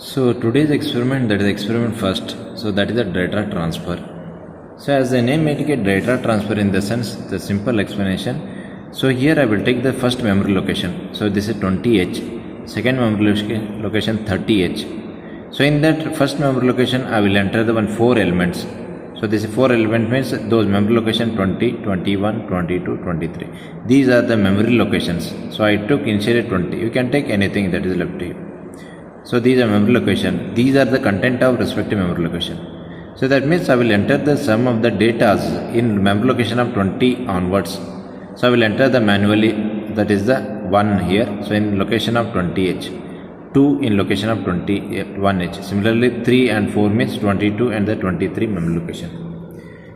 So today's experiment, that is experiment first, so that is the data transfer. So as the name indicate, data transfer in the sense, the simple explanation. So here I will take the first memory location. So this is 20H, second memory location 30H. So in that first memory location I will enter the 4 elements. So this 4 element means those memory location 20, 21, 22, 23. These are the memory locations. So I took initially 20. You can take anything that is left to you. So these are memory location. These are the content of respective memory location. So that means I will enter the sum of the datas in memory location of 20 onwards. So I will enter the manually, that is the 1 here. So in location of 20H, 2 in location of 21H. Similarly 3 and 4 means 22 and the 23 memory location.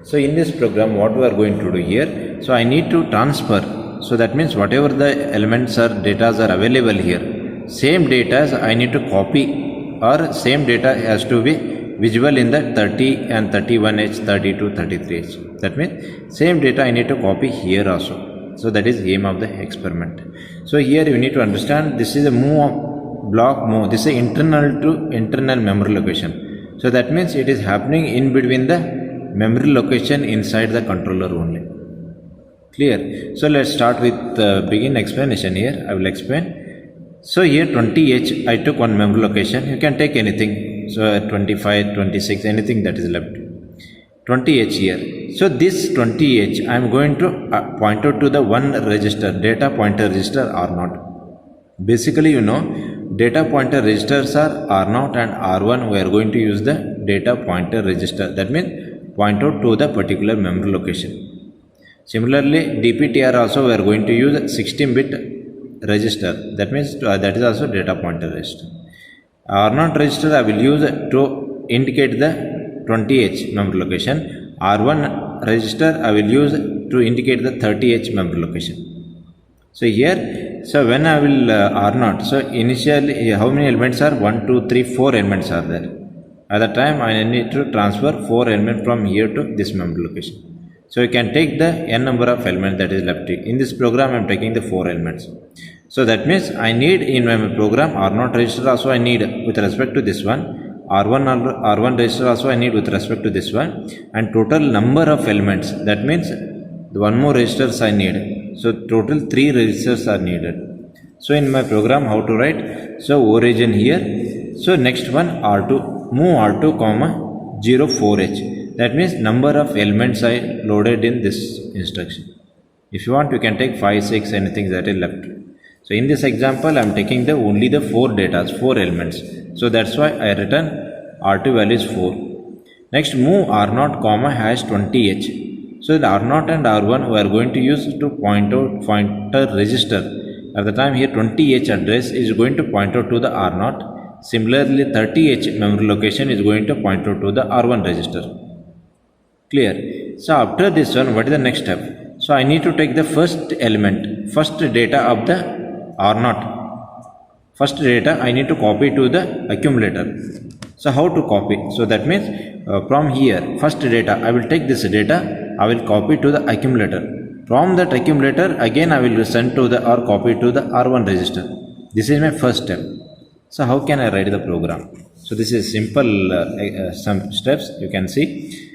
So in this program what we are going to do here, so I need to transfer. So that means whatever the elements or datas are available here, same data I need to copy, or same data has to be visible in the 30 and 31H, 32, 33H. That means same data I need to copy here also. So that is aim of the experiment. So here you need to understand, this is a block move. This is internal to internal memory location. So that means it is happening in between the memory location inside the controller only. Clear? So let's start with begin explanation here. I will explain. So here 20H, I took one memory location. You can take anything. So 25, 26, anything that is left. 20H here. So this 20H, I am going to point out to the one register, data pointer register R0. Basically, you know, data pointer registers are R0 and R1. We are going to use the data pointer register. That means point out to the particular memory location. Similarly, DPTR also we are going to use 16-bit register. That means that is also data pointer register. R0 register I will use to indicate the 20H memory location. R1 register I will use to indicate the 30H memory location. So here, so when I will R0, so initially how many elements are? 1, 2, 3, 4 elements are there. At the time I need to transfer 4 elements from here to this memory location. So you can take the n number of elements that is left. In this program I am taking the 4 elements. So that means I need in my program R0 register also I need with respect to this one. R1 register also I need with respect to this one. And total number of elements, that means one more registers I need. So total 3 registers are needed. So in my program how to write? So origin here. So next one R2, move R2 comma 04H. That means number of elements I loaded in this instruction. If you want, you can take 5, 6, anything that is left. So in this example, I am taking the only the 4 datas, 4 elements. So that's why I return R2 value is 4. Next, move R0 comma hash 20H. So the R0 and R1 we are going to use to point out pointer register. At the time here 20H address is going to point out to the R0. Similarly, 30H memory location is going to point out to the R1 register. Clear? So after this one, what is the next step? So I need to take the first element, first data of the R0. First data I need to copy to the accumulator. So how to copy? So that means from here, first data, I will take this data, I will copy to the accumulator. From that accumulator, again I will send to the or copy to the R1 register. This is my first step. So how can I write the program? So this is simple some steps you can see.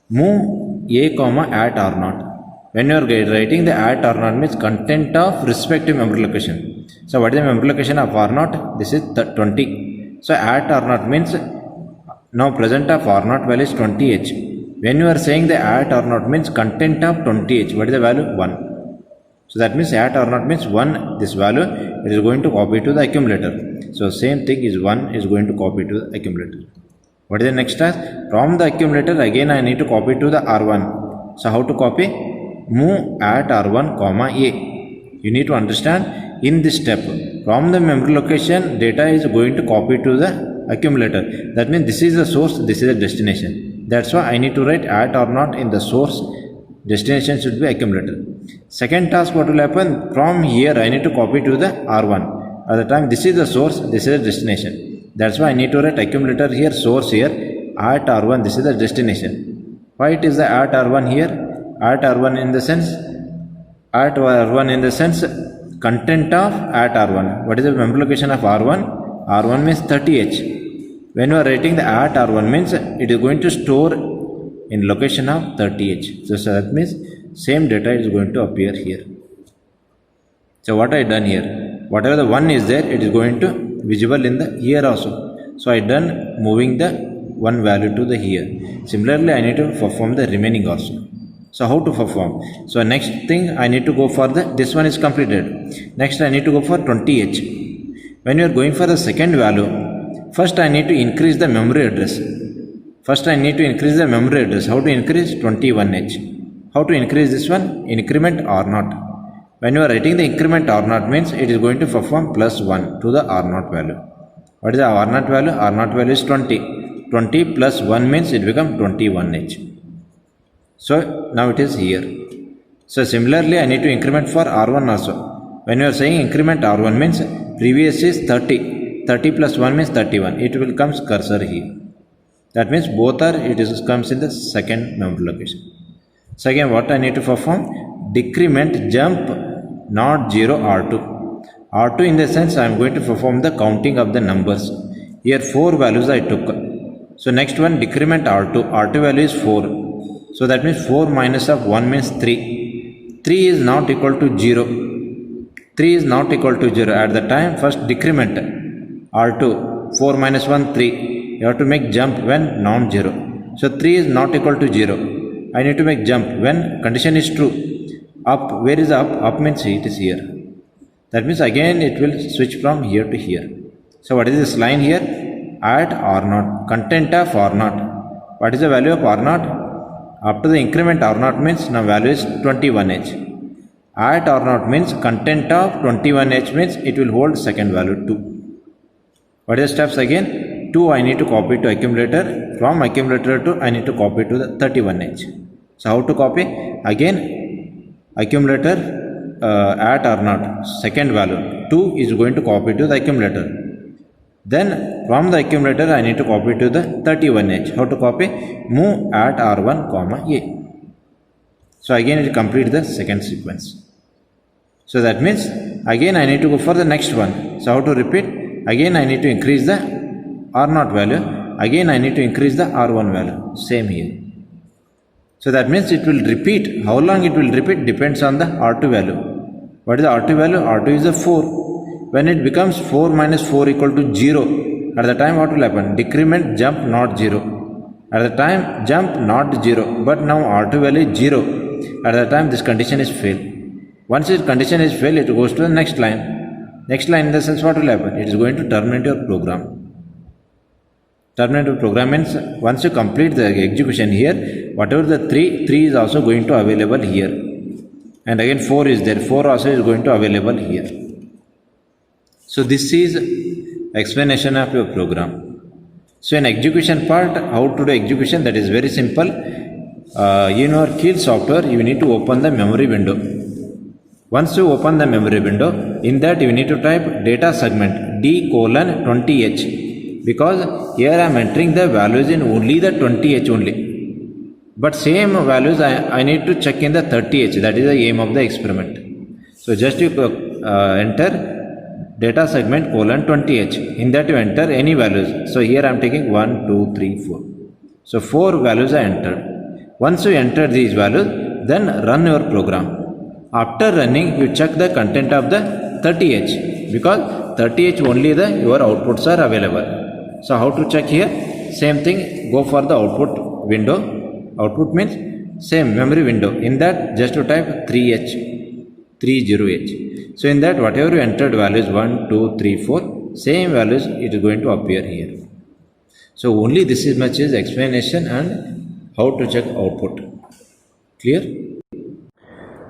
Move A comma at R0. When you are writing the at R0 means content of respective memory location. So what is the memory location of R0? This is 20. So at R0 means now present of R0 value is 20H. When you are saying the at R0 means content of 20H. What is the value? 1. So that means at R0 means 1. This value it is going to copy to the accumulator. So same thing is 1 is going to copy to the accumulator. What is the next task? From the accumulator again I need to copy to the R1. So how to copy? Move at R1 comma A. You need to understand in this step. From the memory location data is going to copy to the accumulator. That means this is the source, this is the destination. That's why I need to write at R0 in the source. Destination should be accumulator. Second task what will happen? From here I need to copy to the R1. At the time this is the source, this is the destination. That's why I need to write accumulator here, source here, at R1, this is the destination. Why it is the at R1 here? At R1 in the sense, at R1 in the sense, content of at R1. What is the memory location of R1? R1 means 30H. When you are writing the at R1 means it is going to store in location of 30H. So that means same data is going to appear here. So what I done here, whatever the 1 is there, it is going to visible in the here also. So I done moving the 1 value to the here. Similarly, I need to perform the remaining also. So how to perform? So next thing I need to go for this one is completed. Next I need to go for 20H. When you are going for the second value, first I need to increase the memory address. First I need to increase the memory address. How to increase? 21H. How to increase this one? Increment R0. When you are writing the increment R0 means it is going to perform plus 1 to the R0 value. What is the R0 value? R0 value is 20. 20 plus 1 means it becomes 21H. So now it is here. So similarly I need to increment for R1 also. When you are saying increment R1 means previous is 30. 30 plus 1 means 31. It will come cursor here. That means both are, it is comes in the second memory location. So again what I need to perform? Decrement jump not 0 R2. R2 in the sense I am going to perform the counting of the numbers. Here 4 values I took. So next one decrement R2. R2 value is 4. So that means 4 minus of 1 means 3. 3 is not equal to 0. 3 is not equal to 0. At the time first decrement R2. 4 minus 1 3. You have to make jump when non-zero. So 3 is not equal to 0. I need to make jump when condition is true. Up, where is up? Up means it is here. That means again it will switch from here to here. So what is this line here? At R0. Content of R0. What is the value of R0? After the increment R0 means now value is 21H. At R0 means content of 21H means it will hold second value 2. What is the steps again? 2 I need to copy to accumulator. From accumulator to I need to copy to the 31H. So how to copy? Again accumulator at R0 second value 2 is going to copy to the accumulator. Then from the accumulator I need to copy to the 31H. How to copy? Move at R1 comma A. So again it complete the second sequence. So that means again I need to go for the next one. So how to repeat? Again I need to increase the R0 value. Again I need to increase the R1 value. Same here. So that means it will repeat. How long it will repeat depends on the R2 value. What is the R2 value? R2 is a 4. When it becomes 4 minus 4 equal to 0, at the time what will happen? Decrement jump not 0. At the time jump not 0, but now R2 value is 0. At the time this condition is failed. Once this condition is failed, it goes to the next line. Next line in the sense what will happen? It is going to terminate your program. Terminate your program means once you complete the execution here, whatever the 3 is also going to available here. And again 4 is there, 4 also is going to available here. So this is explanation of your program. So in execution part, how to do execution, that is very simple. In your Keil software, you need to open the memory window. Once you open the memory window, in that you need to type data segment D:20H, because here I am entering the values in only the 20H only. But same values I need to check in the 30H. That is the aim of the experiment. So just you enter data segment :20H. In that you enter any values. So here I am taking 1, 2, 3, 4. So 4 values I entered. Once you enter these values, then run your program. After running, you check the content of the 30H, because 30H only your outputs are available. So how to check here? Same thing, go for the output window. Output means same memory window. In that just to type 3H, 30H. So in that whatever you entered values 1, 2, 3, 4, same values it is going to appear here. So only this is much is explanation and how to check output. Clear?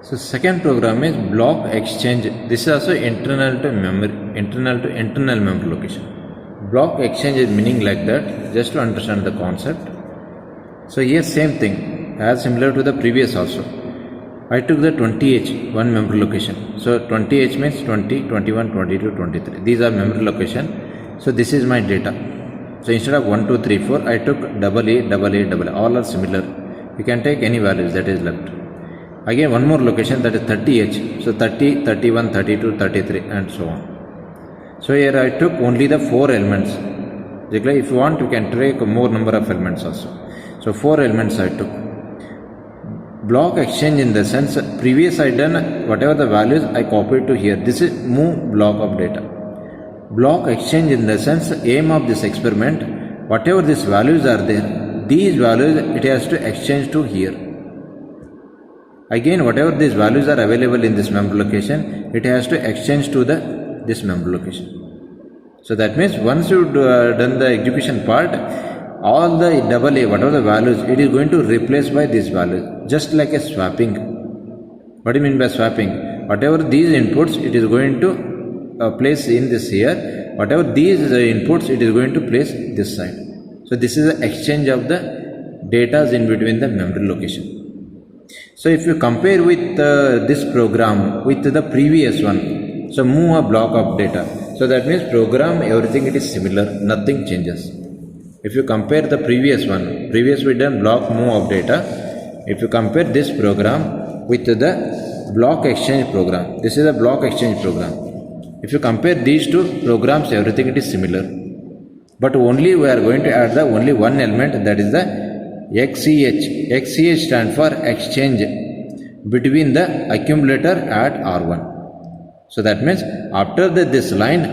So second program is block exchange. This is also internal to memory, internal to internal memory location. Block exchange is meaning like that, just to understand the concept. So here same thing, as similar to the previous also. I took the 20H, one memory location. So 20H means 20, 21, 22, 23. These are memory location. So this is my data. So instead of 1, 2, 3, 4, I took AA. All are similar. You can take any values that is left. Again one more location, that is 30H. So 30, 31, 32, 33 and so on. So here I took only the 4 elements. If you want, you can take more number of elements also. So 4 elements I took. Block exchange in the sense, previous I done whatever the values I copied to here. This is move block of data. Block exchange in the sense, aim of this experiment, whatever these values are there, these values it has to exchange to here. Again, whatever these values are available in this memory location, it has to exchange to this memory location. So that means once you done the execution part, all the double A, whatever the values, it is going to replace by these values, just like a swapping. What do you mean by swapping? Whatever these inputs, it is going to place in this here. Whatever these inputs, it is going to place this side. So this is the exchange of the data in between the memory location. So if you compare with this program with the previous one, so move a block of data. So that means program, everything it is similar, nothing changes. If you compare the previous one, we done block move of data. If you compare this program with the block exchange program, this is a block exchange program. If you compare these two programs, everything it is similar. But only we are going to add the only one element, that is the XCH. XCH stands for exchange between the accumulator at R1. So that means after this line,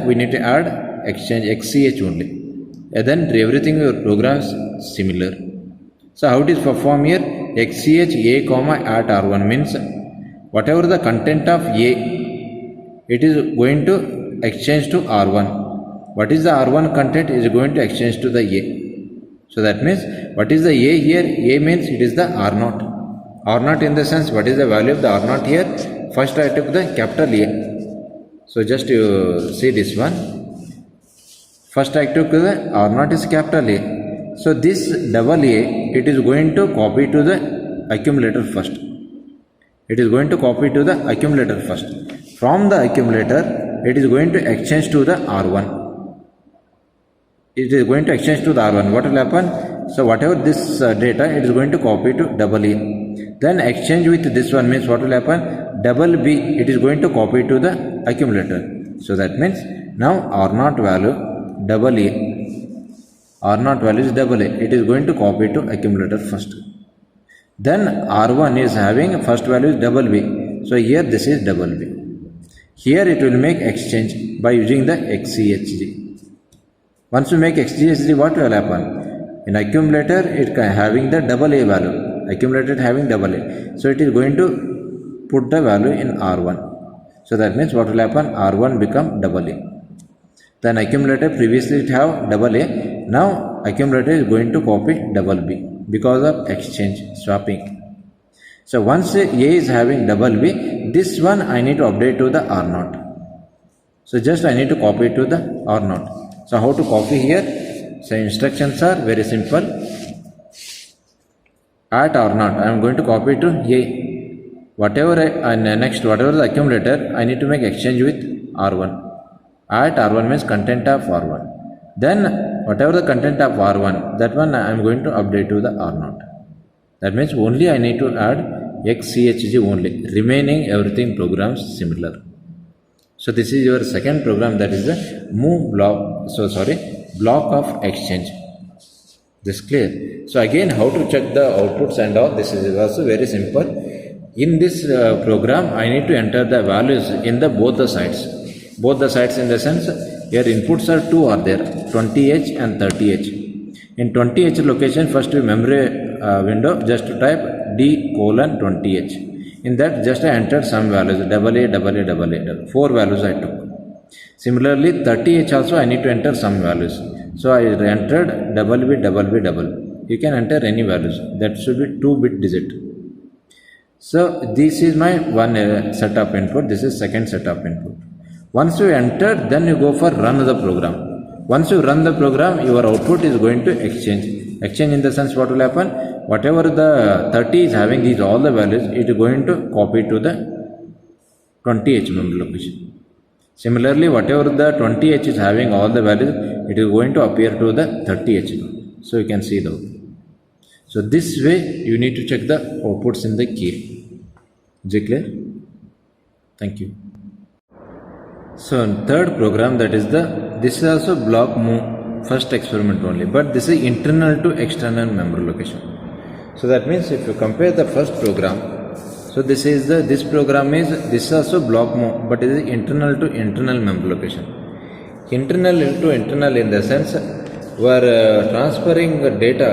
we need to add exchange XCH only. And then everything your programs similar. So how it is performed here? XCH A comma at R1 means whatever the content of A, it is going to exchange to R1. What is the R1 content is going to exchange to the A. So that means what is the A here? A means it is the R0. R0 in the sense, what is the value of the R0 here? First I took the capital A. So just you see this one. First I took the R0 is capital A. So this double A, it is going to copy to the accumulator first. It is going to copy to the accumulator first. From the accumulator, it is going to exchange to the R1. It is going to exchange to the R1. What will happen? So whatever this data, it is going to copy to double A. Then exchange with this one means what will happen? Double B, it is going to copy to the accumulator. So that means now R0 value double A. R0 value is double A. It is going to copy to accumulator first. Then R1 is having first value is double B. So here this is double B. Here it will make exchange by using the XCHG. Once you make XCHG, what will happen? In accumulator, it having the double A value. Accumulator having double A. So it is going to put the value in R1. So that means what will happen? R1 become double A. Then accumulator previously it have double A. Now accumulator is going to copy double B because of exchange, swapping. So once A is having double B, this one I need to update to the R0. So just I need to copy to the R0. So how to copy here? So instructions are very simple. At R0, I am going to copy to A. Whatever the accumulator, I need to make exchange with R1. At R1 means content of R1. Then whatever the content of R1, that one I am going to update to the R0. That means only I need to add XCHG only. Remaining everything programs similar. So this is your second program, that is the block of exchange. This clear? So again, how to check the outputs and all, this is also very simple. In this program, I need to enter the values in the both the sides. Both the sides in the sense, here inputs are two are there, 20H and 30H. In 20H location, first memory window, just to type D:20H. In that, just I entered some values, AA, 4 values I took. Similarly, 30H also I need to enter some values. So I entered BB. You can enter any values. That should be 2-bit digit. So this is my one set of input. This is second set of input. Once you enter, then you go for run the program. Once you run the program, your output is going to exchange. Exchange in the sense, what will happen? Whatever the 30 is having these all the values, it is going to copy to the 20H memory location. Similarly, whatever the 20H is having all the values, it is going to appear to the 30H. So you can see the output. So this way you need to check the outputs in the key. Is it clear? Thank you. So third program, that is the this is also block move first experiment only, but this is internal to external memory location. So that means if you compare the first program, so this is this program is this is also block move, but it is internal to internal memory location. Internal into internal in the sense we are transferring data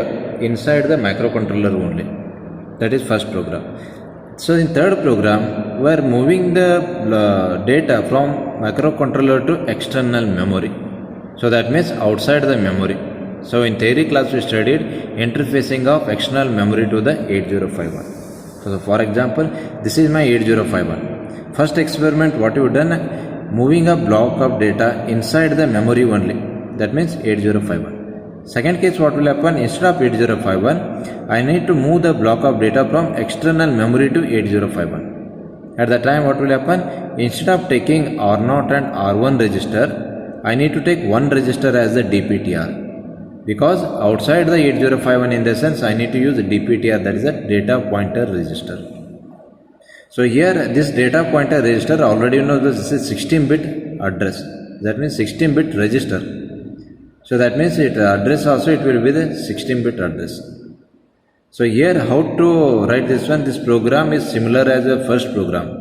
inside the microcontroller only. That is first program. So in third program, we are moving the data from microcontroller to external memory. So that means outside the memory. So in theory class we studied interfacing of external memory to the 8051. So for example, this is my 8051. First experiment what you done, moving a block of data inside the memory only. That means 8051. Second case what will happen, instead of 8051, I need to move the block of data from external memory to 8051. At the time what will happen, instead of taking R0 and R1 register, I need to take one register as the DPTR. Because outside the 8051 in the sense I need to use DPTR, that is a data pointer register. So here this data pointer register already you know this is 16-bit address. That means 16-bit register. So that means it address also it will be the 16-bit address. So here how to write this one, this program is similar as the first program.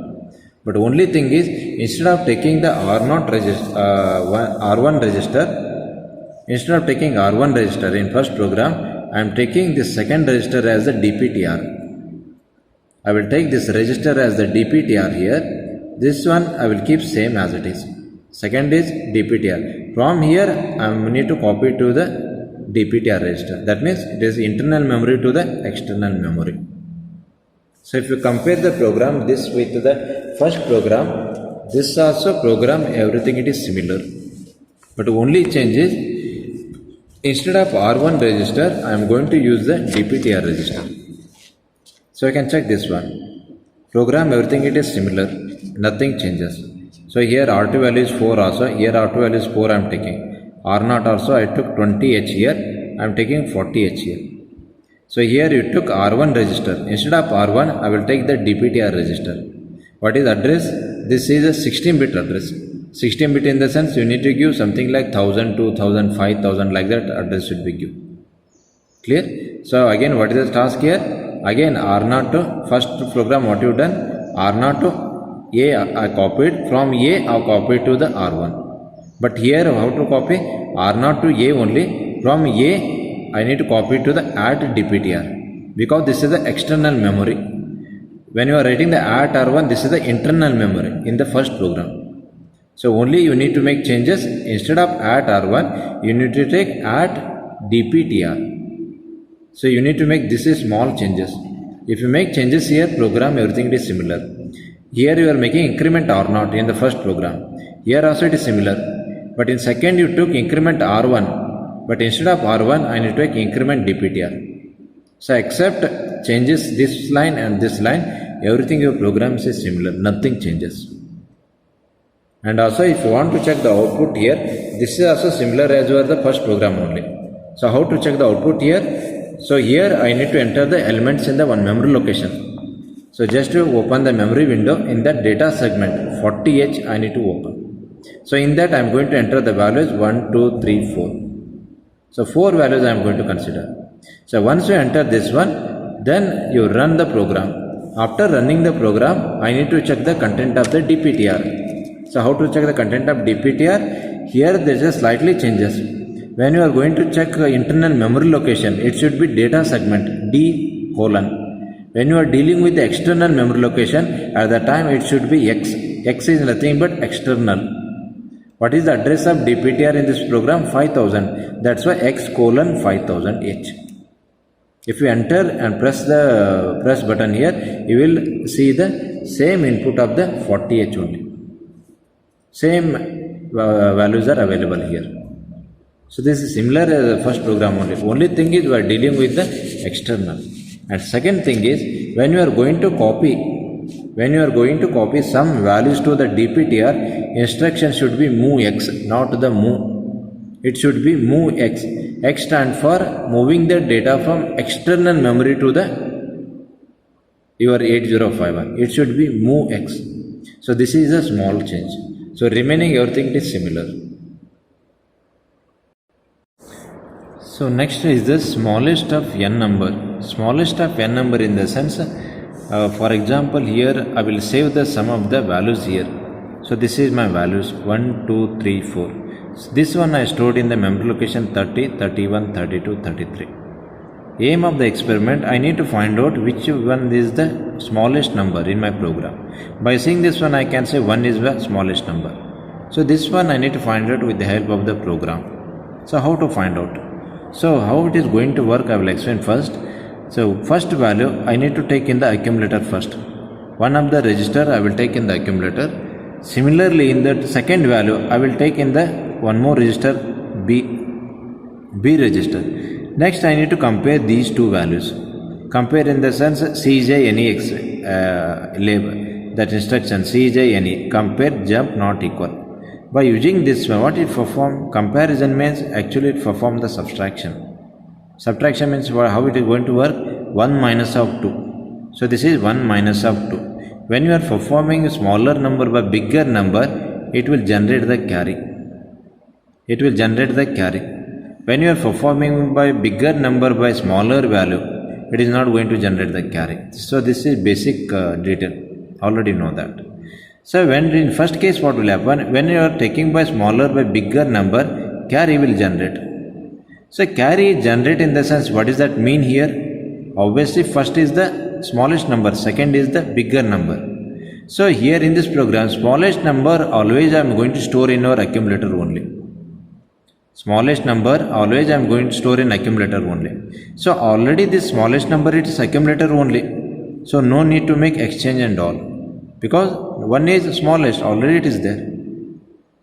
But only thing is instead of taking the R0 register, R1 register, instead of taking R1 register in first program, I am taking this second register as the DPTR. I will take this register as the DPTR here. This one I will keep same as it is. Second is DPTR. From here I need to copy to the DPTR register. That means it is internal memory to the external memory. So if you compare the program this with the first program, this also program everything it is similar. But only change is instead of R1 register I am going to use the DPTR register. So I can check this one. Program everything it is similar. Nothing changes. So here R2 value is 4 also, here R2 value is 4 I am taking. R0 also I took 20H here, I am taking 40H here. So here you took R1 register, instead of R1 I will take the DPTR register. What is address? This is a 16-bit address. 16-bit in the sense you need to give something like 1000, 2000, 5000 like that address should be given. Clear? So again what is the task here? Again R0 to first program what you done? R0 to A I copied, from A I copied to the R1. But here how to copy? R0 to A only, from A I need to copy to the at DPTR. Because this is the external memory. When you are writing the at R1, this is the internal memory in the first program. So only you need to make changes, instead of at R1, you need to take at DPTR. So you need to make this is small changes. If you make changes here, program everything is similar. Here you are making increment R0 in the first program. Here also it is similar. But in second you took increment R1. But instead of R1 I need to take increment DPTR. So except changes this line and this line, everything your programs is similar. Nothing changes. And also if you want to check the output here, this is also similar as well the first program only. So how to check the output here? So here I need to enter the elements in the one memory location. So just to open the memory window, in that data segment 40H I need to open. So in that I am going to enter the values 1, 2, 3, 4. So 4 values I am going to consider. So once you enter this one, then you run the program. After running the program, I need to check the content of the DPTR. So how to check the content of DPTR? Here there is a slightly changes. When you are going to check internal memory location, it should be data segment D:. When you are dealing with the external memory location, at the time it should be X. X is nothing but external. What is the address of DPTR in this program? 5000. That's why X:5000H. If you enter and press the press button here, you will see the same input of the 40H only. Same values are available here. So this is similar as the first program only. Only thing is we are dealing with the external. And second thing is when you are going to copy some values to the DPTR, instruction should be move X, not the move. It should be move X. X stands for moving the data from external memory to the your 8051. It should be move X. So this is a small change. So remaining everything is similar. So next is the smallest of n number. Smallest of n number in the sense, for example, here I will save the sum of the values here. So this is my values 1, 2, 3, 4. So this one I stored in the memory location 30, 31, 32, 33. Aim of the experiment, I need to find out which one is the smallest number in my program. By seeing this one, I can say 1 is the smallest number. So this one I need to find out with the help of the program. So how to find out? So how it is going to work, I will explain first. So first value I need to take in the accumulator first. One of the register I will take in the accumulator. Similarly, in the second value I will take in the one more register B register. Next I need to compare these two values. Compare in the sense CJNEX label, that instruction CJNE, compare jump not equal. By using this, what it perform? Comparison means actually it perform the subtraction. Subtraction means how it is going to work? 1 minus of 2. So this is 1 minus of 2. When you are performing a smaller number by bigger number, it will generate the carry. It will generate the carry. When you are performing by bigger number by smaller value, it is not going to generate the carry. So this is basic detail. Already know that. So when in first case what will happen? When you are taking by smaller by bigger number, carry will generate. So carry generate in the sense, what does that mean here? Obviously first is the smallest number, second is the bigger number. So here in this program, smallest number always I am going to store in our accumulator only. Smallest number always I am going to store in accumulator only. So already this smallest number it is accumulator only. So no need to make exchange and all. Because one is smallest, already it is there.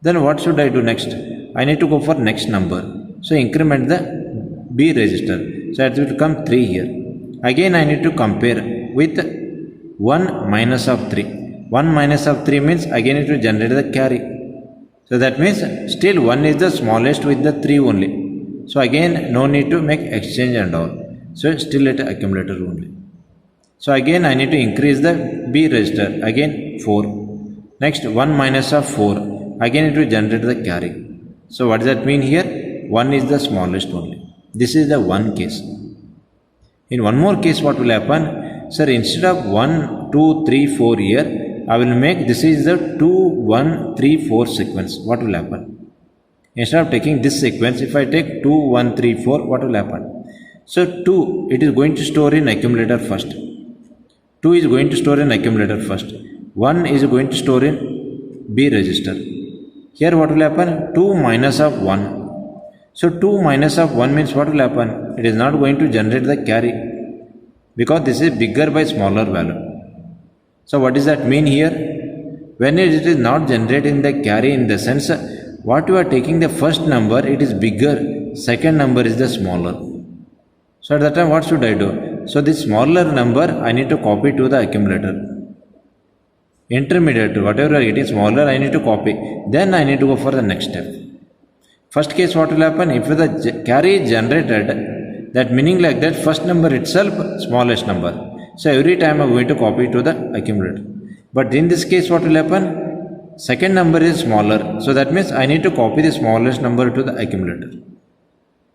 Then what should I do next? I need to go for next number. So increment the B register. So it will come 3 here. Again I need to compare with 1 minus of 3. 1 minus of 3 means again it will generate the carry. So that means still 1 is the smallest with the 3 only. So again no need to make exchange and all. So still at accumulator only. So again I need to increase the B register. Again 4. Next 1 minus of 4. Again it will generate the carry. So what does that mean here? 1 is the smallest only. This is the one case. In one more case what will happen? Sir, instead of 1, 2, 3, 4 here, I will make this is the 2, 1, 3, 4 sequence. What will happen? Instead of taking this sequence, if I take 2, 1, 3, 4, what will happen? So 2, it is going to store in accumulator first. 2 is going to store in accumulator first. 1 is going to store in B register. Here what will happen? 2 minus of 1. So 2 minus of 1 means what will happen? It is not going to generate the carry. Because this is bigger by smaller value. So what does that mean here? When it is not generating the carry in the sense, what you are taking the first number, it is bigger. Second number is the smaller. So at that time what should I do? So this smaller number I need to copy to the accumulator. Intermediate, whatever it is smaller, I need to copy. Then I need to go for the next step. First case what will happen? If the carry is generated, that meaning like that first number itself smallest number. So every time I am going to copy to the accumulator. But in this case what will happen? Second number is smaller. So that means I need to copy the smallest number to the accumulator.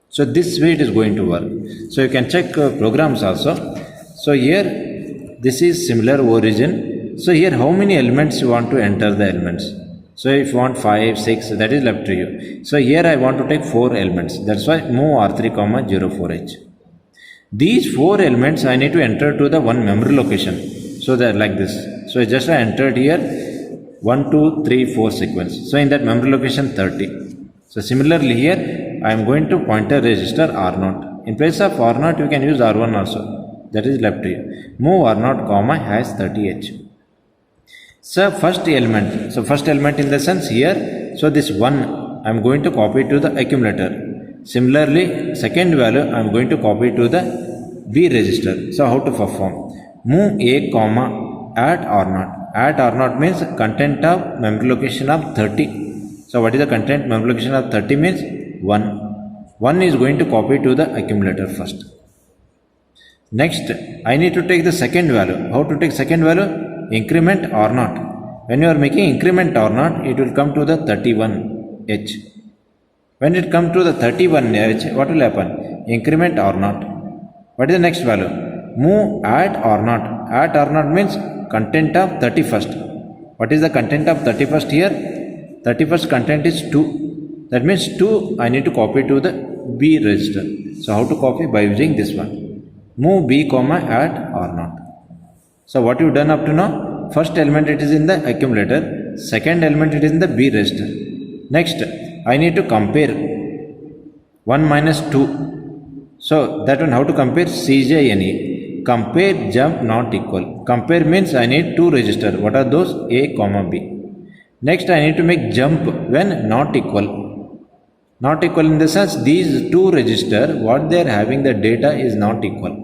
So this way it is going to work. So you can check programs also. So here this is similar origin. So here how many elements you want to enter the elements? So if you want 5, 6, that is left to you. So here I want to take 4 elements. That's why move R3, 04H. These 4 elements I need to enter to the one memory location. So that like this. So just I entered here 1, 2, 3, 4 sequence. So in that memory location 30. So similarly here I am going to pointer register R0. In place of R0 you can use R1 also. That is left to you. Move R0, hash 30H. So first element. So first element in the sense here. So this 1 I am going to copy to the accumulator. Similarly second value I am going to copy to the B register. So how to perform? Move A, at R0. At R0 means content of memory location of 30. So what is the content? Memory location of 30 means 1. 1 is going to copy to the accumulator first. Next, I need to take the second value. How to take second value? Increment R0. When you are making increment R0, it will come to the 31H. When it comes to the 31H, what will happen? Increment or not. What is the next value? Move at or not. At or not means content of 31st. What is the content of 31st here? 31st content is 2. That means 2 I need to copy to the B register. So how to copy? By using this one. Move B comma add or not. So what you done up to now? First element it is in the accumulator. Second element it is in the B register. Next I need to compare 1 minus 2. So that one how to compare? CJNE. Compare jump not equal. Compare means I need 2 register. What are those? A comma B. Next I need to make jump when not equal. Not equal in the sense these 2 register what they are having the data is not equal.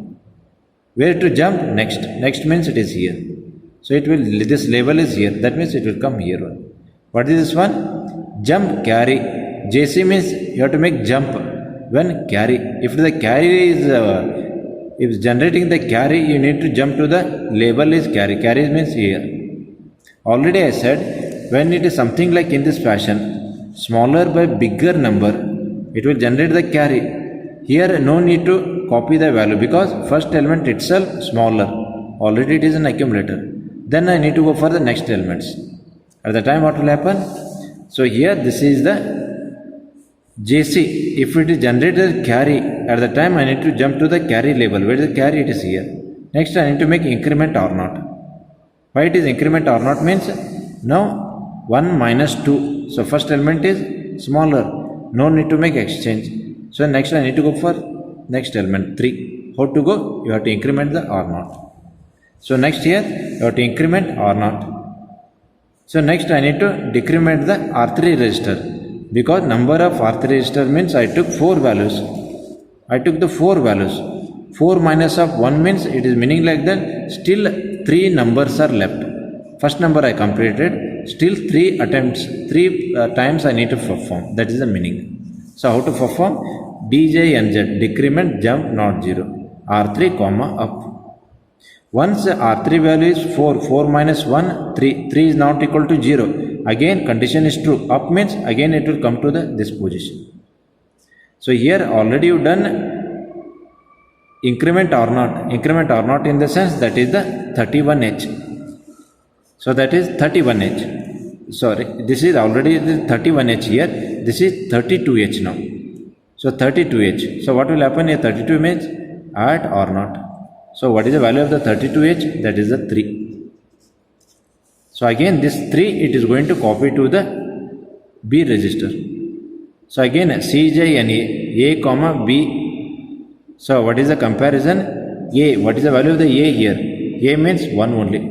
Where to jump? Next. Next means it is here. So it will, this label is here. That means it will come here. What is this one? Jump carry. JC means you have to make jump when carry. If the carry is if generating the carry, you need to jump to the label is carry. Carry means here. Already I said when it is something like in this fashion, smaller by bigger number, it will generate the carry. Here no need to copy the value because first element itself smaller. Already it is an accumulator. Then I need to go for the next elements. At the time what will happen? So here this is the JC. If it is generated carry, at the time I need to jump to the carry label. Where is the carry? It is here. Next I need to make increment or not. Why it is increment or not means now 1 minus 2. So first element is smaller. No need to make exchange. So next I need to go for next element 3. How to go? You have to increment the or not. So next here you have to increment or not. So next I need to decrement the R3 register. Because number of R3 register means I took 4 values. I took the 4 values. 4 minus of 1 means it is meaning like that still 3 numbers are left. First number I completed, still 3 attempts, 3 times I need to perform. That is the meaning. So how to perform? DJNZ, decrement jump not 0. R3 comma up. Once R3 value is 4, 4 minus 1, 3, 3 is not equal to 0. Again condition is true. Up means again it will come to this position. So here already you done increment or not. Increment or not in the sense that is the 31H. So that is 31H. Sorry, this is already the 31H here. This is 32H now. So 32H. So what will happen here? 32 means add or not. So what is the value of the 32H? That is the 3. So again this 3 it is going to copy to the B register. So again CJNE A comma B. So what is the comparison? A. What is the value of the A here? A means 1 only.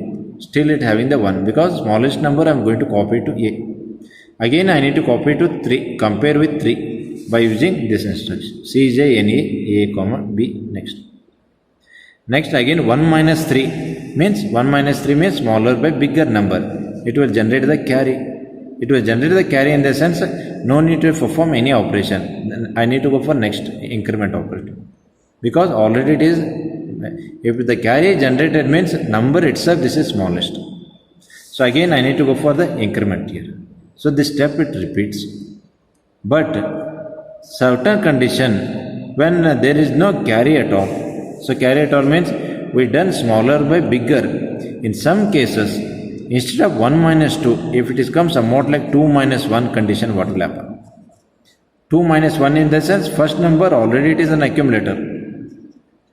Still it having the 1 because smallest number I am going to copy to A. Again I need to copy to 3. Compare with 3 by using this instruction. CJNE A comma B next. Next again 1 minus 3 means 1 minus 3 means smaller by bigger number. It will generate the carry. It will generate the carry in the sense no need to perform any operation. Then I need to go for next increment operator. Because already it is, if the carry generated means number itself this is smallest. So again I need to go for the increment here. So this step it repeats. But certain condition when there is no carry at all. So carry at all means we done smaller by bigger. In some cases, instead of 1 minus 2, if it is come somewhat like 2 minus 1 condition, what will happen? 2 minus 1 in the sense, first number already it is an accumulator.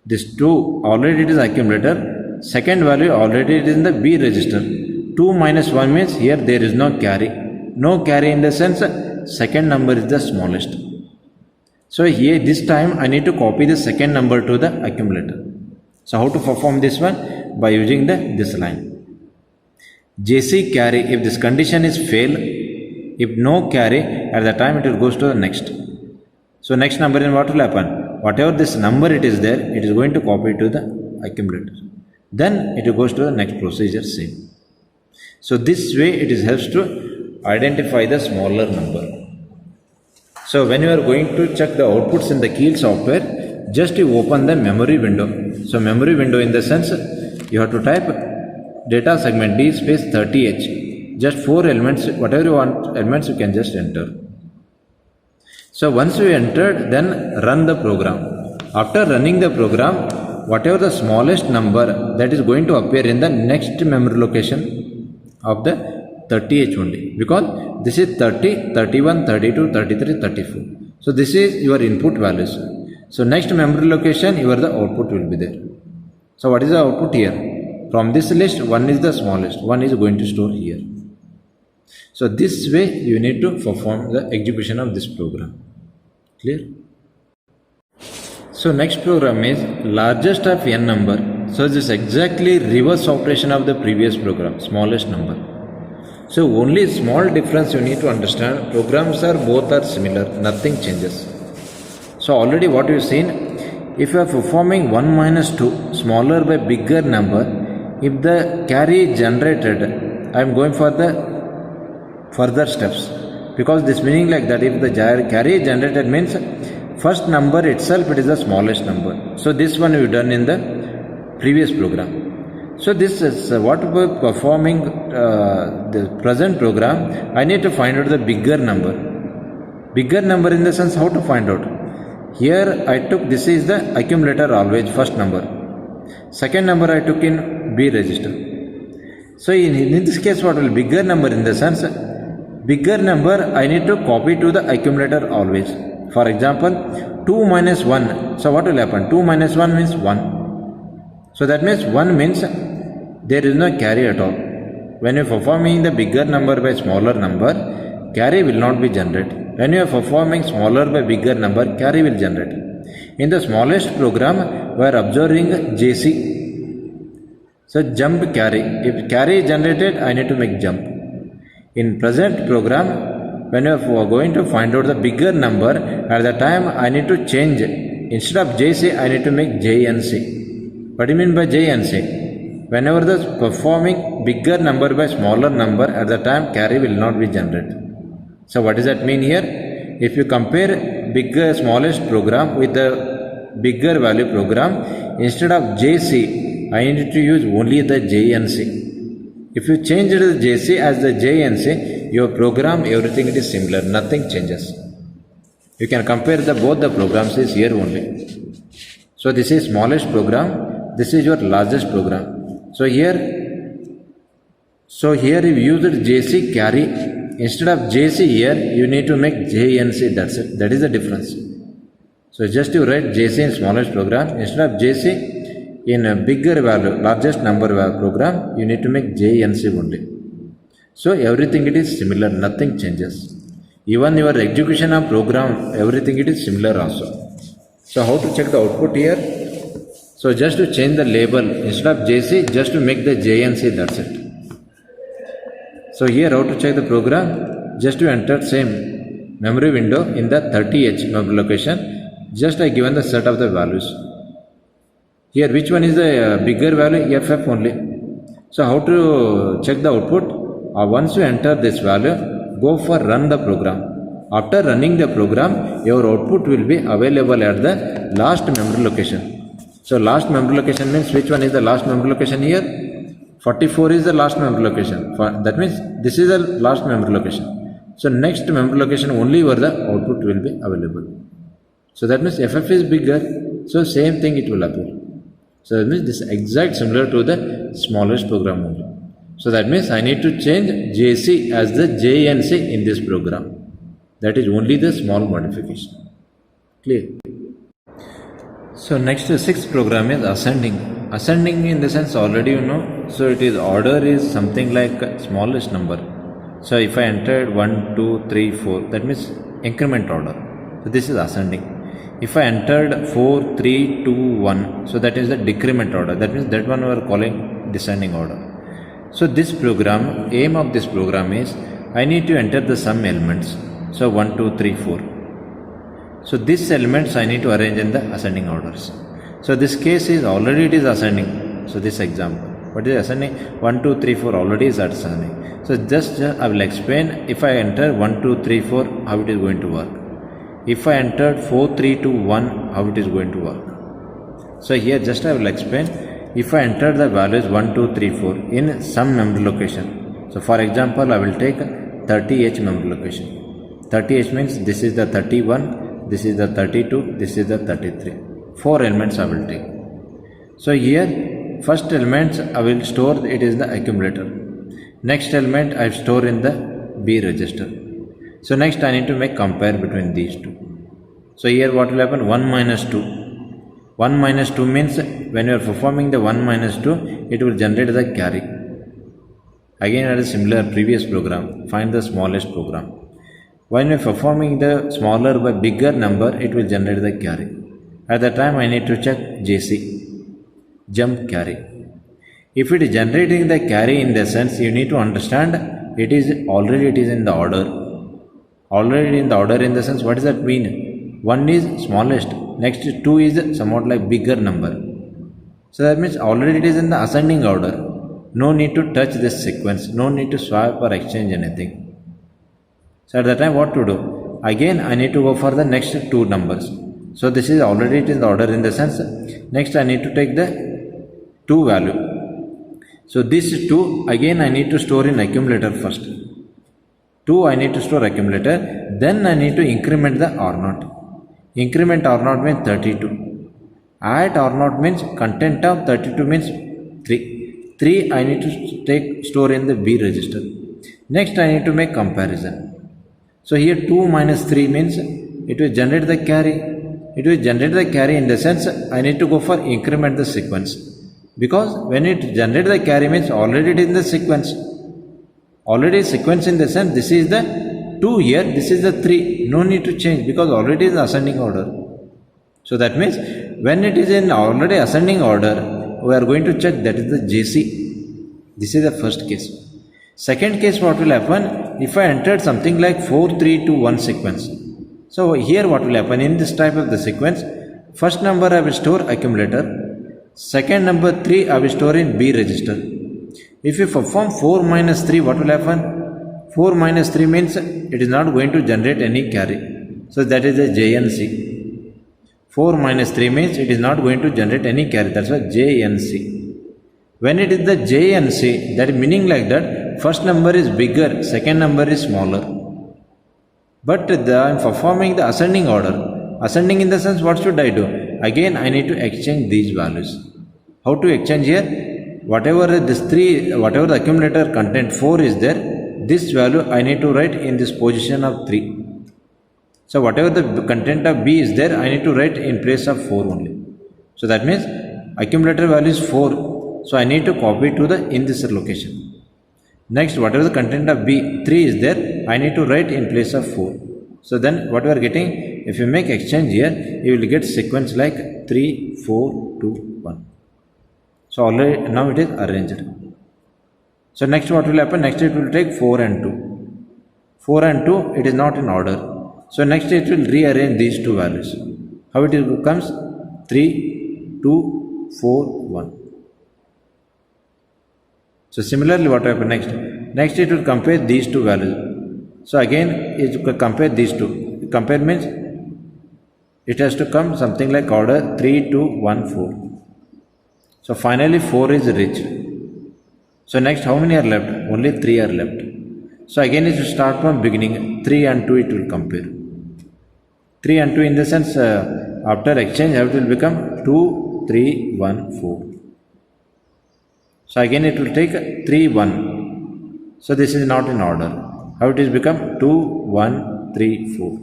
This 2 already it is accumulator. Second value already it is in the B register. 2 minus 1 means here there is no carry. No carry in the sense, second number is the smallest. So here this time I need to copy the second number to the accumulator. So how to perform this one? By using this line. JC carry, if this condition is fail, if no carry, at the time it will goes to the next. So next number in what will happen? Whatever this number it is there, it is going to copy to the accumulator. Then it goes to the next procedure same. So this way it is helps to identify the smaller number. So when you are going to check the outputs in the Keil software, just you open the memory window. So memory window in the sense, you have to type data segment D space 30H. Just 4 elements, whatever you want elements you can just enter. So once you entered, then run the program. After running the program, whatever the smallest number that is going to appear in the next memory location of the 30H only, because this is 30, 31, 32, 33, 34. So this is your input values. So next memory location, your the output will be there. So what is the output here? From this list, one is the smallest, one is going to store here. So this way you need to perform the execution of this program. Clear? So next program is largest of n number. So this is exactly reverse operation of the previous program, smallest number. So only small difference you need to understand. Programs are both are similar, nothing changes. So already what you've seen, if you are performing 1 minus 2 smaller by bigger number, if the carry is generated, I am going for the further steps, because this meaning like that, if the carry is generated means first number itself it is the smallest number. So this one we done in the previous program. So this is what we are performing the present program. I need to find out the bigger number. Bigger number in the sense how to find out. Here I took, this is the accumulator always first number. Second number I took in B register. So in this case what will bigger number in the sense, bigger number I need to copy to the accumulator always. For example, 2 minus 1. So what will happen? 2 minus 1 means 1. So that means 1 means there is no carry at all. When you are performing the bigger number by smaller number, carry will not be generated. When you are performing smaller by bigger number, carry will generate. In the smallest program, we are observing JC. So jump carry. If carry is generated, I need to make jump. In present program, when you are going to find out the bigger number, at the time I need to change. Instead of JC, I need to make JNC. What do you mean by JNC? Whenever the performing bigger number by smaller number, at the time carry will not be generated. So what does that mean here? If you compare bigger smallest program with the bigger value program, instead of JC, I need to use only the JNC. If you change the JC as the JNC, your program, everything it is similar, nothing changes. You can compare both the programs is here only. So this is smallest program, this is your largest program. So here you used JC carry. Instead of JC here, you need to make JNC, that's it. That is the difference. So just you write JC in smallest program, instead of JC in a bigger value, largest number program, you need to make JNC only. So everything it is similar, nothing changes. Even your execution of program, everything it is similar also. So how to check the output here? So just to change the label, instead of JC, just to make the JNC, that's it. So here how to check the program? Just to enter same memory window in the 30H memory location. Just I given the set of the values. Here which one is the bigger value? FF only. So how to check the output? Once you enter this value, go for run the program. After running the program, your output will be available at the last memory location. So last memory location means which one is the last memory location here? 44 is the last memory location. That means this is the last memory location. So next memory location only where the output will be available. So that means FF is bigger. So same thing it will appear. So that means this is exact similar to the smallest program only. So that means I need to change JC as the JNC in this program. That is only the small modification. Clear? So next sixth program is ascending. Ascending in the sense already you know. So it is order is something like smallest number. So if I entered 1, 2, 3, 4, that means increment order. So this is ascending. If I entered 4, 3, 2, 1, so that is the decrement order. That means that one we are calling descending order. So this program, aim of this program is I need to enter the sum elements. So 1, 2, 3, 4. So these elements I need to arrange in the ascending orders. So this case is already it is ascending. So this example, what is ascending? 1, 2, 3, 4 already is ascending. So just I will explain if I enter 1, 2, 3, 4 how it is going to work. If I entered 4, 3, 2, 1 how it is going to work. So here just I will explain. If I enter the values 1, 2, 3, 4 in some memory location. So for example I will take 30H memory location. 30h means this is the 31, this is the 32, this is the 33. 4 elements I will take. So here first element I will store, it is the accumulator. Next element I store in the B register. So next I need to make compare between these two. So here what will happen? 1 minus 2. 1 minus 2 means when you are performing the 1 minus 2, it will generate the carry. Again it is similar previous program, find the smallest program. When you are performing the smaller by bigger number, it will generate the carry. At that time I need to check JC, jump carry. If it is generating the carry, in the sense you need to understand it is in the order. Already in the order, in the sense what does that mean? 1 is smallest, next 2 is somewhat like bigger number. So that means already it is in the ascending order. No need to touch this sequence, no need to swap or exchange anything. So at that time what to do? Again I need to go for the next 2 numbers. So this is already it in the order, in the sense next I need to take the 2 value. So this 2 again I need to store in accumulator first. 2 I need to store accumulator, then I need to increment the R0. Increment R0 means 32. Add R0 means content of 32 means 3. 3 I need to store in the B register. Next I need to make comparison. So here 2 minus 3 means it will generate the carry. It will generate the carry, in the sense I need to go for increment the sequence. Because when it generates the carry means already it is in the sequence. Already sequence, in the sense this is the 2 here, this is the 3. No need to change because already in the ascending order. So that means when it is in already ascending order, we are going to check, that is the JC. This is the first case. Second case, what will happen? If I entered something like 4, 3, 2, 1 sequence. So here what will happen in this type of the sequence? First number I will store accumulator. Second number 3 I will store in B register. If you perform 4 minus 3, what will happen? 4 minus 3 means it is not going to generate any carry. So that is the JNC. 4 minus 3 means it is not going to generate any carry. That's why JNC. When it is the JNC, that is meaning like that first number is bigger, second number is smaller. But I am performing the ascending order. Ascending in the sense, what should I do? Again I need to exchange these values. How to exchange here? Whatever the accumulator content 4 is there, this value I need to write in this position of 3. So whatever the content of B is there, I need to write in place of 4 only. So that means accumulator value is 4. So I need to copy to in this location. Next, whatever the content of B 3 is there, I need to write in place of 4. So then what we are getting, if you make exchange here, you will get sequence like 3, 4, 2, 1. So already now it is arranged. So next what will happen? Next it will take 4 and 2. 4 and 2, it is not in order. So next it will rearrange these two values. How it becomes? 3, 2, 4, 1. So similarly what will happen next? Next it will compare these two values. So again it will compare these two. Compare means it has to come something like order 3, 2, 1, 4. So finally 4 is reached. So next how many are left? Only 3 are left. So again it will start from beginning. 3 and 2 it will compare. 3 and 2 in the sense after exchange how it will become 2, 3, 1, 4. So again it will take 3, 1. So this is not in order. How it is become? 2, 1, 3, 4.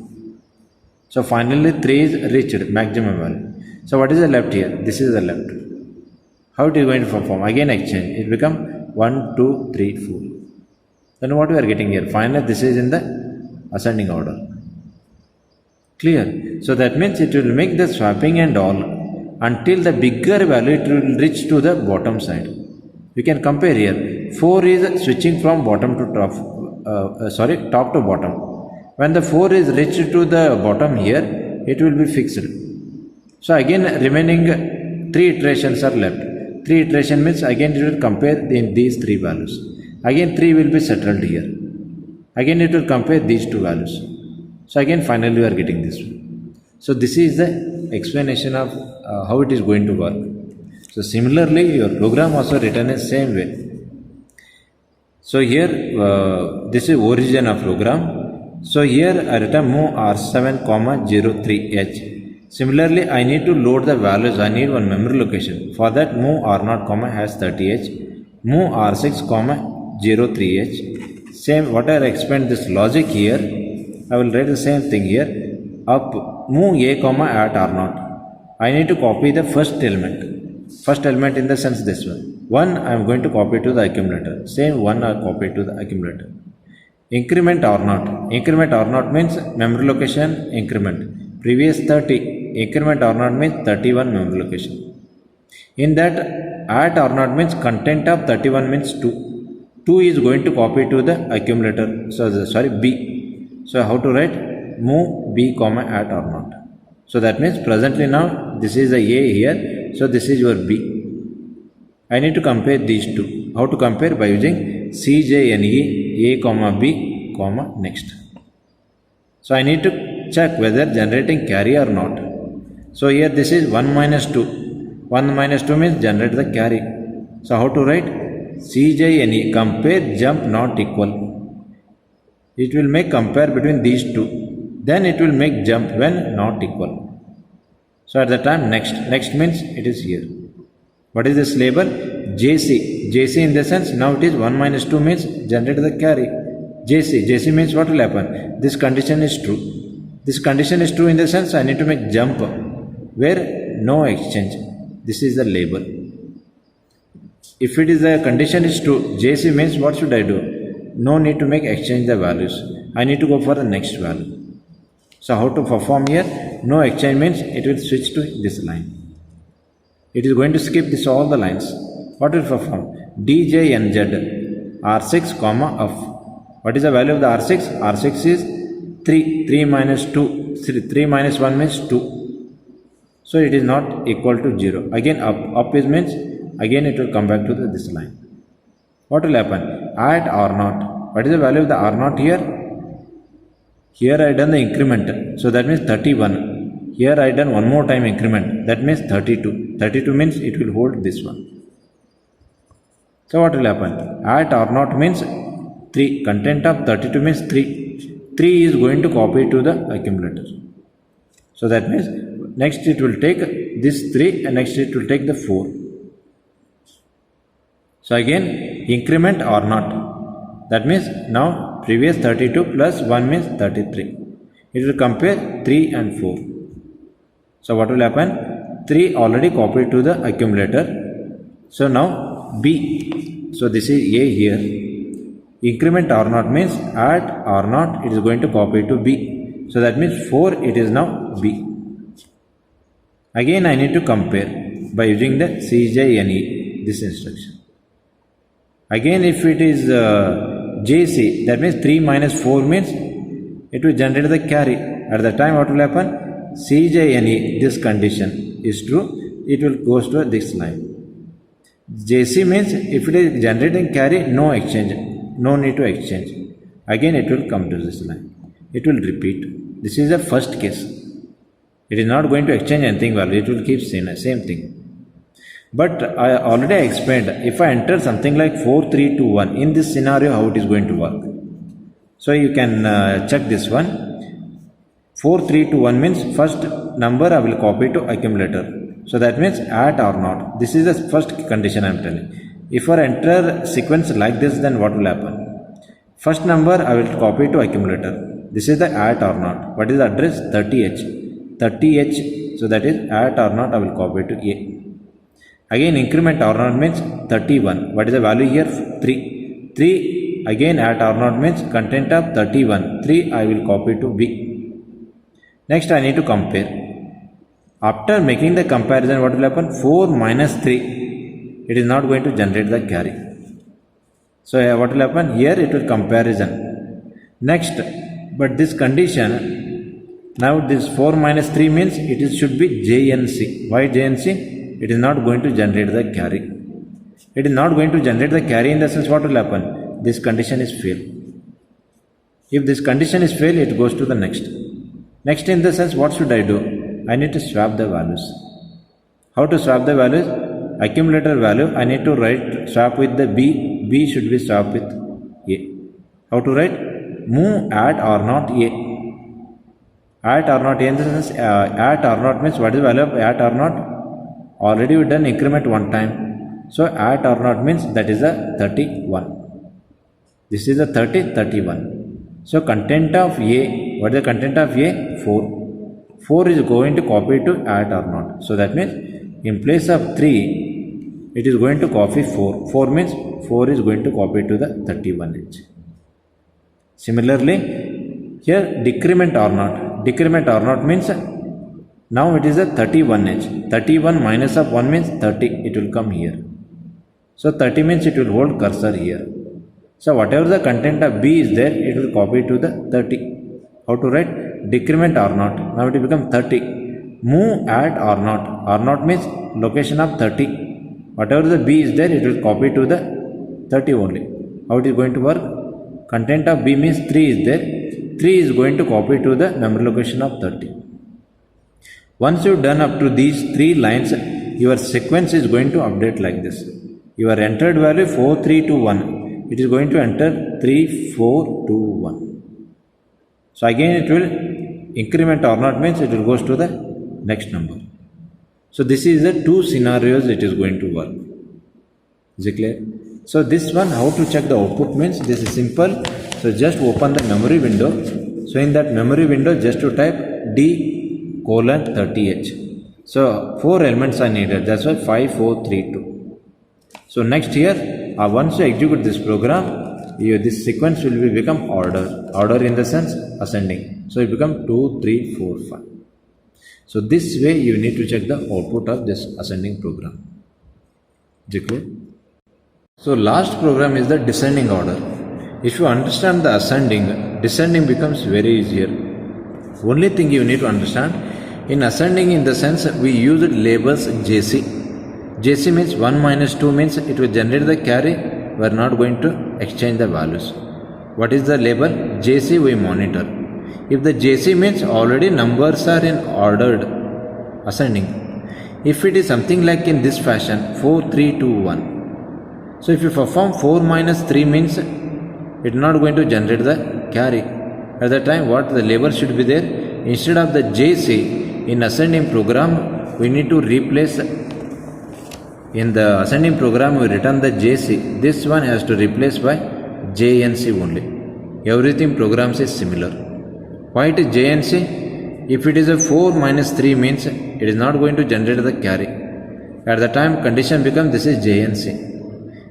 So finally 3 is reached maximum value. So what is the left here? This is the left. How it is going to perform? Again exchange. It become 1, 2, 3, 4. Then what we are getting here? Finally this is in the ascending order. Clear? So that means it will make the swapping and all until the bigger value it will reach to the bottom side. We can compare here. 4 is switching from bottom to top, top to bottom. When the 4 is reached to the bottom here, it will be fixed. So again remaining 3 iterations are left. 3 iteration means again it will compare in these 3 values. Again 3 will be settled here. Again it will compare these 2 values. So again finally we are getting this one. So this is the explanation of how it is going to work. So similarly your program also written in same way. So here this is origin of program. So here I written move R7, 03H. Similarly, I need to load the values. I need one memory location. For that, move R0, has 30H. Move R6, 03H. Same, what I expand this logic here, I will write the same thing here. Up, move A, at R0. I need to copy the first element. First element in the sense this one. 1 I am going to copy to the accumulator. Same 1 I copy to the accumulator. Increment R0. Increment R0 means memory location increment. Previous 30. Increment R0 means 31 memory location. In that at R0 means content of 31 means 2. 2 is going to copy to the accumulator. So sorry, B. So how to write? Move B, at R0. So that means presently now this is a A here. So this is your B. I need to compare these two. How to compare? By using CJNE A, B, next. So I need to check whether generating carry or not. So here this is 1 minus 2. 1 minus 2 means generate the carry. So how to write? CJNE compare jump not equal. It will make compare between these two. Then it will make jump when not equal. So at the time next. Next means it is here. What is this label? JC. JC in the sense now it is 1 minus 2 means generate the carry. JC. JC means what will happen? This condition is true. This condition is true in the sense I need to make jump where no exchange. This is the label. If it is the condition is true, JC means what should I do? No need to make exchange the values. I need to go for the next value. So how to perform here? No exchange means it will switch to this line. It is going to skip this all the lines. What will perform? DJNZ R6, F. What is the value of the R6? R6 is 3. 3 minus 2. 3 minus 1 means 2. So it is not equal to 0. Again up. Up is means again it will come back to this line. What will happen? At R0. What is the value of the R0 here? Here I done the increment. So that means 31. Here I done one more time increment. That means 32. 32 means it will hold this one. So what will happen? At R0 means 3. Content of 32 means 3. 3 is going to copy to the accumulator. So that means next it will take this 3 and next it will take the 4. So again increment R0. That means now previous 32 plus 1 means 33. It will compare 3 and 4. So what will happen? 3 already copied to the accumulator. So now B. So this is A here. Increment R0 means at R0 it is going to copy to B. So that means 4 it is now B. Again I need to compare by using the CJNE, this instruction. Again if it is JC, that means 3 minus 4 means it will generate the carry. At the time what will happen? CJNE, this condition is true, it will goes to this line. JC means if it is generating carry, no exchange, no need to exchange. Again it will come to this line. It will repeat. This is the first case. It is not going to exchange anything value, it will keep same thing. But I already explained, if I enter something like 4, 3, 2, 1, in this scenario how it is going to work. So you can check this one. 4, 3, 2, 1 means first number I will copy to accumulator. So that means at R0. This is the first condition I am telling. If I enter sequence like this, then what will happen? First number I will copy to accumulator. This is the at R0. What is the address? 30H. 30H. So that is at R0 I will copy to A. Again increment R0 means 31. What is the value here? 3. 3 again at R0 means content of 31. 3 I will copy to B. Next I need to compare. After making the comparison, what will happen? 4 minus 3. It is not going to generate the carry. So what will happen? Here it will comparison. Next, but this condition, now this 4 minus 3 means it should be JNC. Why JNC? It is not going to generate the carry. It is not going to generate the carry in the sense what will happen? This condition is fail. If this condition is fail, it goes to the next. Next in the sense what should I do? I need to swap the values. How to swap the values? Accumulator value I need to write swap with the B. B should be swap with A. How to write? move at or not a. At or not a in the sense, at or not means what is the value of at or not? Already we done increment one time. So at or not means that is a 31. This is a 30, 31. So content of A, what is the content of A? 4. 4 is going to copy to at or not. So that means in place of 3, it is going to copy 4. 4 means 4 is going to copy to the 31H. Similarly, here decrement or not. Decrement or not means now it is a 31H. 31 minus of 1 means 30. It will come here. So 30 means it will hold cursor here. So whatever the content of B is there, it will copy to the 30. How to write? Decrement or not. Now it will become 30. Move at or not. Or not means location of 30. Whatever the B is there, it will copy to the 30 only. How it is going to work? Content of B means 3 is there. 3 is going to copy to the memory location of 30. Once you have done up to these 3 lines, your sequence is going to update like this. Your entered value 4, 3, 2, 1. It is going to enter 3, 4, 2, 1. So again it will increment or not means it will goes to the next number. So this is the 2 scenarios it is going to work. Is it clear? So this one, how to check the output means this is simple. So just open the memory window. So in that memory window just to type D:30H. So 4 elements are needed. That's why 5, 4, 3, 2. So next here, once you execute this program, this sequence will become order. Order in the sense ascending. So it become 2, 3, 4, 5. So this way you need to check the output of this ascending program. Is it clear? So last program is the descending order. If you understand the ascending, descending becomes very easier. Only thing you need to understand, in ascending in the sense we use labels JC. JC means 1 minus 2 means it will generate the carry. We are not going to exchange the values. What is the label? JC we monitor. If the JC means already numbers are in ordered ascending. If it is something like in this fashion 4, 3, 2, 1. So if you perform 4 minus 3 means it is not going to generate the carry. At that time what the label should be there? Instead of the JC in ascending program we need to replace. In the ascending program we return the JC. This one has to replace by JNC only. Everything programs is similar. Why it is JNC? If it is a 4 minus 3 means it is not going to generate the carry. At the time condition becomes this is JNC.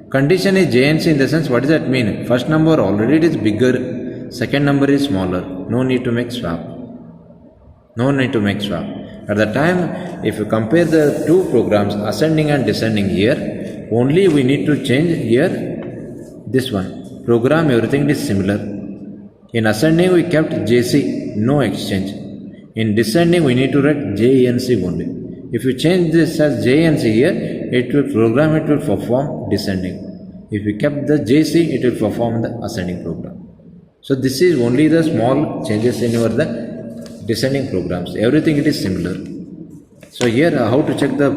Condition is JNC in the sense what does that mean? First number already it is bigger. Second number is smaller. No need to make swap. No need to make swap. At the time, if you compare the 2 programs, ascending and descending here, only we need to change here this one. Program, everything is similar. In ascending, we kept JC, no exchange. In descending, we need to write JNC only. If you change this as JNC here, it will perform descending. If you kept the JC, it will perform the ascending program. So this is only the small changes in the descending programs. Everything it is similar. So here how to check the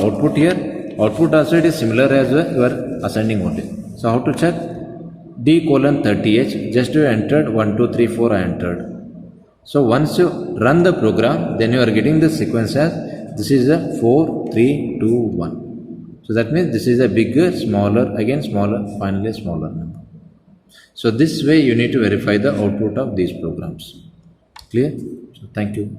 output here? Output also it is similar as your ascending only. So how to check? D:30H. Just you entered 1, 2, 3, 4 I entered. So once you run the program, then you are getting the sequence as this is a 4, 3, 2, 1. So that means this is a bigger, smaller, again smaller, finally smaller number. So this way you need to verify the output of these programs. Clear? So thank you.